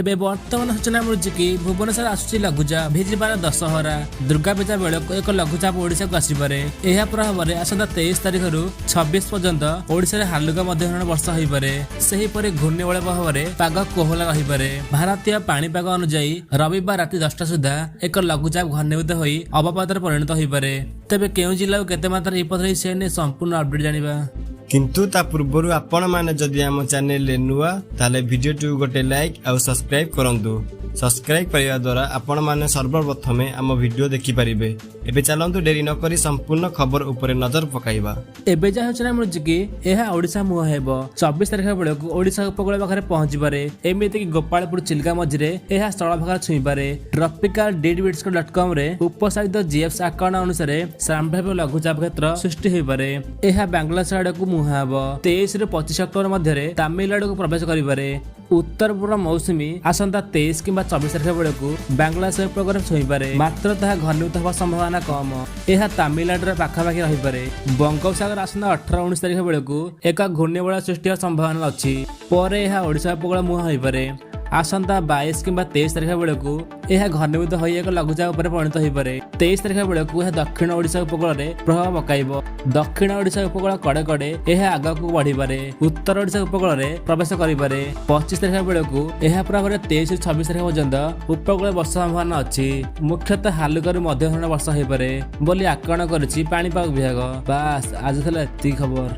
एबे वर्तमान सूचना मिलुଛି कि भुवनेश्वर आसुची लघुचाप भिजिबार दशहरा दुर्गा पूजा बेलक एक लघुचाप ओडिशा को आसीपारे। एहा प्रभाव आसंता 23 तारिख रु 26 पर्यंत ओडिशा रे हालुका मध्यम वर्षा होइपारे। सेही परे घूर्णिबलय प्रभाव रे पाग कोहला रहिपारे। भारतीय पाणीपाग अनुसायी रविवार राति 10टा सुधा एक लघुचाप घनीभूत होई अवपातर परिणत होइपारे। तेबे केउ जिल्ला केते मात्रा रिपोर्ट रही से ने संपूर्ण अपडेट जानिबा। किंतु ता पूर्व आपण माने जदि आम चैनल ले नुआ ताले वीडियो टू गोटे लाइक और सब्सक्राइब करंतु। सब्सक्राइब करिया द्वारा आपण माने सर्वप्रथमे आम वीडियो देखि परिबे। एबे चलंतु देरी न करी संपूर्ण खबर ऊपर नजर पकाइबा। एबे जा सूचना मिलुଛି कि एहा ओडिशा मुह हेबो 24 तारिख बेलक ओडिशा उपकूल पाखरे पहुंची पारे। एमिति कि गोपालपुर चिल्का मझिरे एहा स्थल भाग छुई पारे। tropical.com रे उपसारित जीएफएस आकलन अनुसार संभाव्य लघुचाप क्षेत्र सृष्टि होई पारे। एहा बांग्लादेश आडकु मुहाबो 23 रु 25 अक्टोबर मध्यरे तमिलनाडु को प्रवेश करि पारे। उत्तर पूर्व मौसुमी आसंता 23 किंबा 24 तारिख बेलक बांग्लादेश उपकूल छुई पारे। मात्र ताहा घनीभूत होवा संभावना कम। एहा तमिलनाडु रे पाखापाखि रहि पारे। बंगोपसागर आसंता 18-19 तारिख बेलक एक घूर्णिबलय सृष्टि संभावना अछि। परे एहा ओडिशा उपकूल मुहां होई पारे। आसंता 22 किंबा 23 तारिख बेलकू यह घनीभूत हो एक लघुचाप परिणत हो पारे। 23 तारिख बेलकू यह दक्षिण ओडिशा उपकूल में प्रभाव पकाइब। दक्षिण ओडिशा उपकूल कड़े कड़े यह आगक बढ़ी पारे। उत्तर ओडिशा उपकूल में प्रवेश करें। 25 तारिख बेलकू यह प्रभाव 23 से 26 तारिख पर्यंत उपकूल वर्षा संभावना अच्छी। मुख्यतः हालुका मध्यम धरण वर्षा हो पारे बोली आकलन करिछि पाणीपाग विभाग। बास आज खबर।